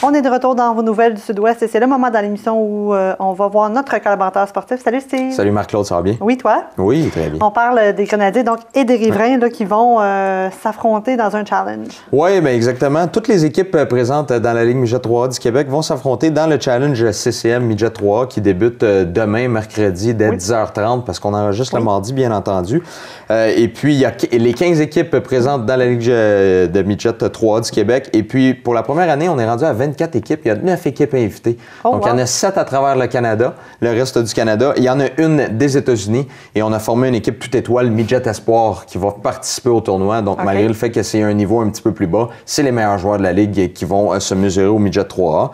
On est de retour dans vos nouvelles du Sud-Ouest et c'est le moment dans l'émission où on va voir notre collaborateur sportif. Salut Steve. Salut Marc-Claude, ça va bien? Oui, toi? Oui, très bien. On parle des Grenadiers donc, et des Riverains là, qui vont s'affronter dans un challenge. Oui, bien exactement. Toutes les équipes présentes dans la Ligue Midget 3A du Québec vont s'affronter dans le challenge CCM Midget 3A qui débute demain, mercredi, dès 10h30 parce qu'on enregistre le mardi, bien entendu. Et puis, il y a les 15 équipes présentes dans la Ligue de Midget 3A du Québec. Et puis, pour la première année, on est rendu à 24 équipes. Il y a 9 équipes invitées. Donc, il y en a 7 à travers le Canada, le reste du Canada. Il y en a une des États-Unis. Et on a formé une équipe toute étoile, Midget Espoir, qui va participer au tournoi. Donc, malgré le fait que c'est un niveau un petit peu plus bas, c'est les meilleurs joueurs de la Ligue qui vont se mesurer au Midget 3A.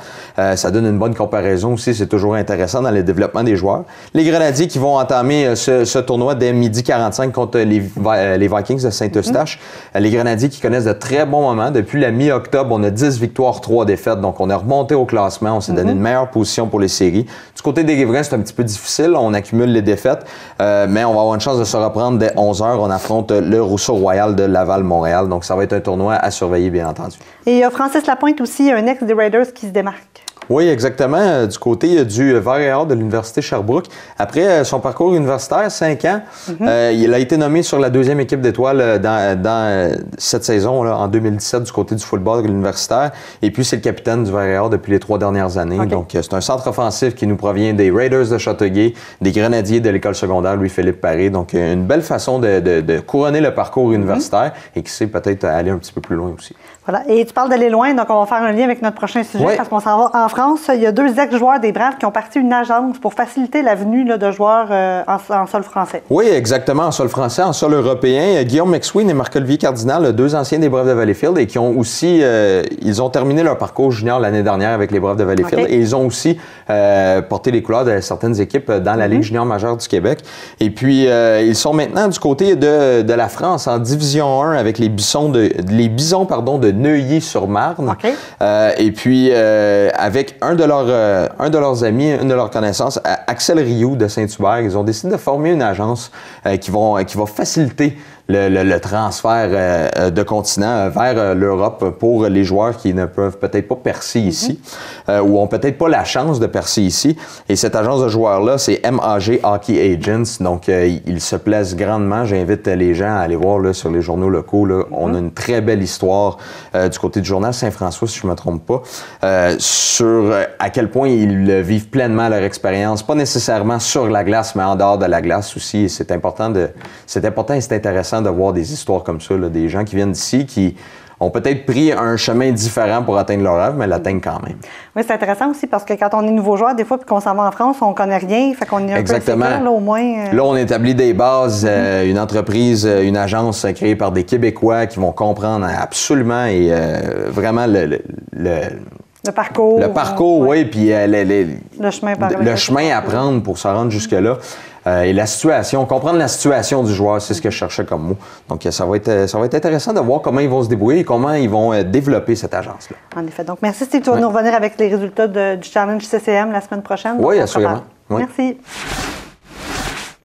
Ça donne une bonne comparaison aussi. C'est toujours intéressant dans le développement des joueurs. Les Grenadiers qui vont entamer ce tournoi dès 12h45 contre les Vikings de Saint-Eustache. Les Grenadiers qui connaissent de très bons moments. Depuis la mi-octobre, on a 10 victoires, 3 défaites. Donc, on a remonté au classement. On s'est donné une meilleure position pour les séries. Du côté des Riverains, c'est un petit peu difficile. On accumule les défaites. Mais on va avoir une chance de se reprendre dès 11h. On affronte le Rousseau Royal de Laval-Montréal. Donc, ça va être un tournoi à surveiller, bien entendu. Et il y a Francis Lapointe aussi, un ex des Raiders qui se démarque. Oui, exactement. Du côté du Vert et Or de l'Université Sherbrooke. Après son parcours universitaire, 5 ans, il a été nommé sur la deuxième équipe d'étoiles dans cette saison, là, en 2017, du côté du football universitaire. Et puis, c'est le capitaine du Vert et Or depuis les 3 dernières années. Donc, c'est un centre offensif qui nous provient des Raiders de Châteauguay, des Grenadiers de l'école secondaire Louis-Philippe Paré. Donc, une belle façon de couronner le parcours universitaire et qui sait peut-être aller un petit peu plus loin aussi. Voilà. Et tu parles d'aller loin, donc on va faire un lien avec notre prochain sujet parce qu'on s'en va en France. Il y a 2 ex-joueurs des Braves qui ont parti une agence pour faciliter la venue là, de joueurs en sol français. Oui, exactement, en sol français, en sol européen. Guillaume McSween et Marc-Olivier Cardinal, 2 anciens des Braves de Valleyfield et qui ont aussi, ils ont terminé leur parcours junior l'année dernière avec les Braves de Valleyfield et ils ont aussi porté les couleurs de certaines équipes dans la Ligue junior majeure du Québec. Et puis, ils sont maintenant du côté de la France en Division 1 avec les Bisons de Neuilly-sur-Marne. Et puis, avec un de leurs amis, une de leurs connaissances, Axel Rioux de Saint-Hubert, ils ont décidé de former une agence qui va faciliter le transfert de continent vers l'Europe pour les joueurs qui ne peuvent peut-être pas percer ici ou ont peut-être pas la chance de percer ici. Et cette agence de joueurs-là, c'est MAG Hockey Agents. Donc, ils se plaisent grandement. J'invite les gens à aller voir là, sur les journaux locaux. Là, on a une très belle histoire du côté du journal Saint-François, si je ne me trompe pas, sur à quel point ils vivent pleinement leur expérience. Pas nécessairement sur la glace, mais en dehors de la glace aussi. Et c'est important et c'est intéressant de voir des histoires comme ça, là, des gens qui viennent d'ici, qui ont peut-être pris un chemin différent pour atteindre leur rêve, mais l'atteignent quand même. Oui, c'est intéressant aussi parce que quand on est nouveau joueur, des fois, puis qu'on s'en va en France, on connaît rien, fait qu'on est un peu insécure, là, au moins. Là, on établit des bases, une entreprise, une agence créée par des Québécois qui vont comprendre absolument et vraiment le parcours. Le parcours, oui, puis le chemin à prendre pour se rendre jusque-là. Et la situation, comprendre la situation du joueur, c'est ce que je cherchais comme mot. Donc, ça va être intéressant de voir comment ils vont se débrouiller et comment ils vont développer cette agence-là. En effet. Donc, merci Steve. Tu vas nous revenir avec les résultats du Challenge CCM la semaine prochaine. Oui, assurément. Merci.